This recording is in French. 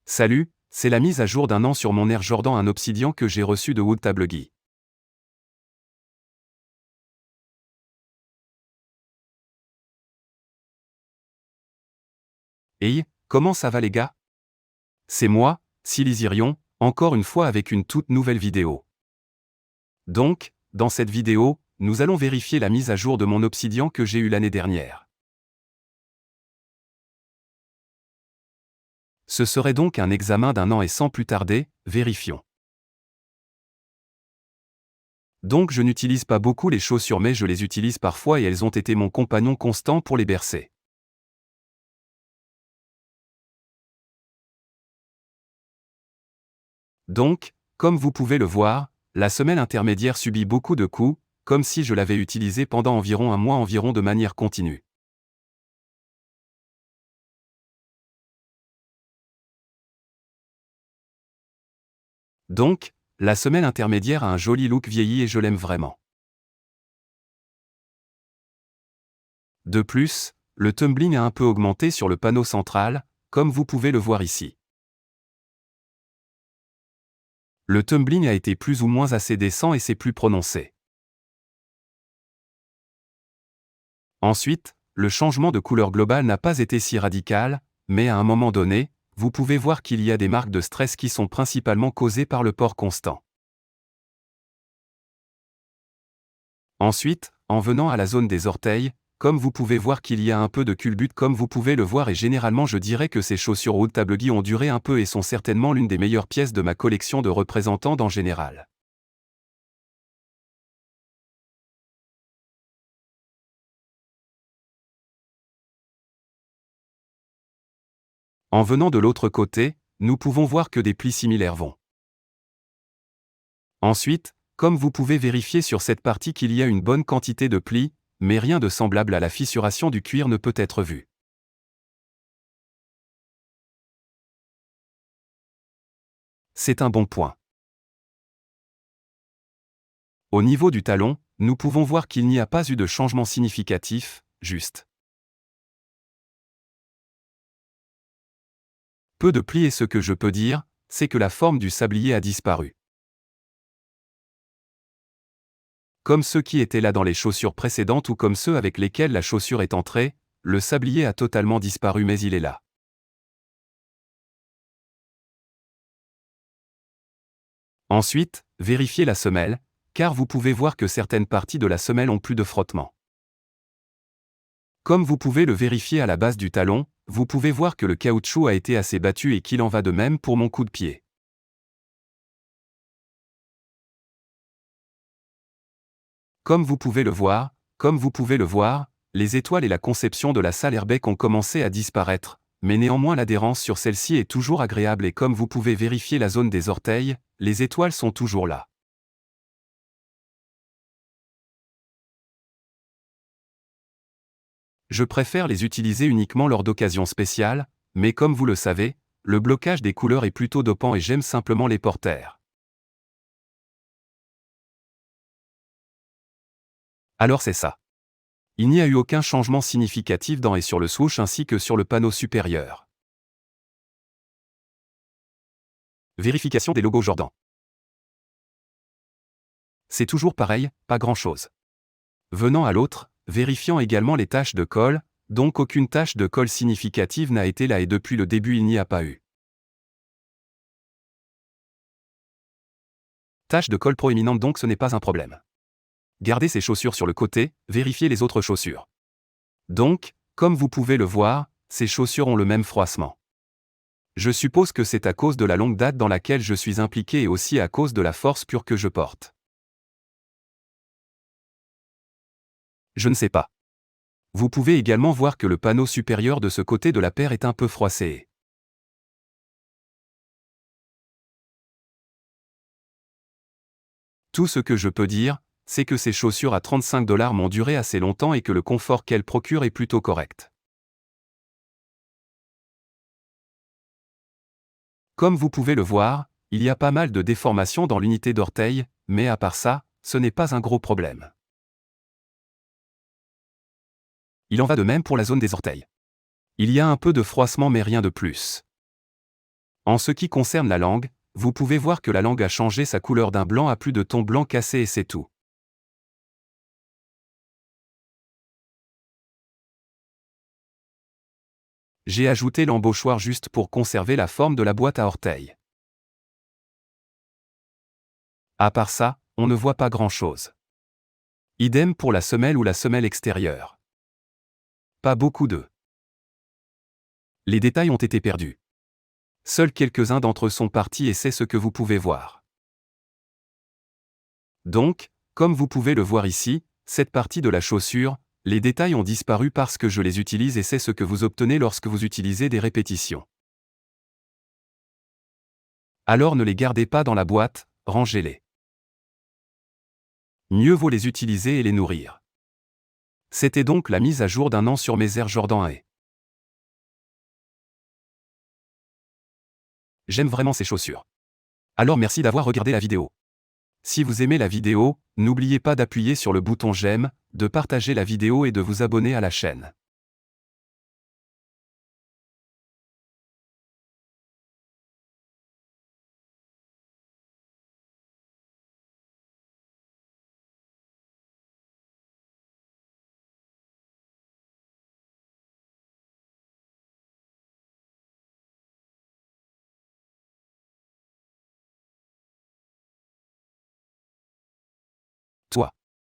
Salut, c'est la mise à jour d'un an sur mon Air Jordan un Obsidian que j'ai reçu de Wood Tablegui. Hey, comment ça va les gars? C'est moi, Silizirion, encore une fois avec une toute nouvelle vidéo. Donc, dans cette vidéo, nous allons vérifier la mise à jour de mon Obsidian que j'ai eu l'année dernière. Ce serait donc un examen d'un an et sans plus tarder, vérifions. Donc je n'utilise pas beaucoup les chaussures mais je les utilise parfois et elles ont été mon compagnon constant pour les bercer. Donc, comme vous pouvez le voir, la semelle intermédiaire subit beaucoup de coups, comme si je l'avais utilisée pendant environ un mois environ de manière continue. Donc, la semelle intermédiaire a un joli look vieilli et je l'aime vraiment. De plus, le tumbling a un peu augmenté sur le panneau central, comme vous pouvez le voir ici. Le tumbling a été plus ou moins assez décent et c'est plus prononcé. Ensuite, le changement de couleur globale n'a pas été si radical, mais à un moment donné, vous pouvez voir qu'il y a des marques de stress qui sont principalement causées par le port constant. Ensuite, en venant à la zone des orteils, comme vous pouvez voir qu'il y a un peu de culbute comme vous pouvez le voir et généralement je dirais que ces chaussures Wood Tablegui ont duré un peu et sont certainement l'une des meilleures pièces de ma collection de représentants en général. En venant de l'autre côté, nous pouvons voir que des plis similaires vont. Ensuite, comme vous pouvez vérifier sur cette partie qu'il y a une bonne quantité de plis, mais rien de semblable à la fissuration du cuir ne peut être vu. C'est un bon point. Au niveau du talon, nous pouvons voir qu'il n'y a pas eu de changement significatif, juste peu de plis et ce que je peux dire, c'est que la forme du sablier a disparu. Comme ceux qui étaient là dans les chaussures précédentes ou comme ceux avec lesquels la chaussure est entrée, le sablier a totalement disparu mais il est là. Ensuite, vérifiez la semelle, car vous pouvez voir que certaines parties de la semelle ont plus de frottement. Comme vous pouvez le vérifier à la base du talon, vous pouvez voir que le caoutchouc a été assez battu et qu'il en va de même pour mon coup de pied. Comme vous pouvez le voir, les étoiles et la conception de la salle airbag ont commencé à disparaître, mais néanmoins l'adhérence sur celle-ci est toujours agréable et comme vous pouvez vérifier la zone des orteils, les étoiles sont toujours là. Je préfère les utiliser uniquement lors d'occasions spéciales, mais comme vous le savez, le blocage des couleurs est plutôt dopant et j'aime simplement les porteurs. Alors c'est ça. Il n'y a eu aucun changement significatif dans et sur le swoosh ainsi que sur le panneau supérieur. Vérification des logos Jordan. C'est toujours pareil, pas grand-chose. Venant à l'autre, vérifiant également les taches de colle, donc aucune tache de colle significative n'a été là et depuis le début il n'y a pas eu. Tache de colle proéminente donc ce n'est pas un problème. Gardez ces chaussures sur le côté, vérifiez les autres chaussures. Donc, comme vous pouvez le voir, ces chaussures ont le même froissement. Je suppose que c'est à cause de la longue date dans laquelle je suis impliqué et aussi à cause de la force pure que je porte. Je ne sais pas. Vous pouvez également voir que le panneau supérieur de ce côté de la paire est un peu froissé. Tout ce que je peux dire, c'est que ces chaussures à 35$ m'ont duré assez longtemps et que le confort qu'elles procurent est plutôt correct. Comme vous pouvez le voir, il y a pas mal de déformations dans l'unité d'orteil, mais à part ça, ce n'est pas un gros problème. Il en va de même pour la zone des orteils. Il y a un peu de froissement mais rien de plus. En ce qui concerne la langue, vous pouvez voir que la langue a changé sa couleur d'un blanc à plus de ton blanc cassé et c'est tout. J'ai ajouté l'embauchoir juste pour conserver la forme de la boîte à orteils. À part ça, on ne voit pas grand-chose. Idem pour la semelle ou la semelle extérieure. Pas beaucoup de. Les détails ont été perdus. Seuls quelques-uns d'entre eux sont partis et c'est ce que vous pouvez voir. Donc, comme vous pouvez le voir ici, cette partie de la chaussure, les détails ont disparu parce que je les utilise et c'est ce que vous obtenez lorsque vous utilisez des répétitions. Alors ne les gardez pas dans la boîte, rangez-les. Mieux vaut les utiliser et les nourrir. C'était donc la mise à jour d'un an sur mes Air Jordan 1. J'aime vraiment ces chaussures. Alors merci d'avoir regardé la vidéo. Si vous aimez la vidéo, n'oubliez pas d'appuyer sur le bouton j'aime, de partager la vidéo et de vous abonner à la chaîne.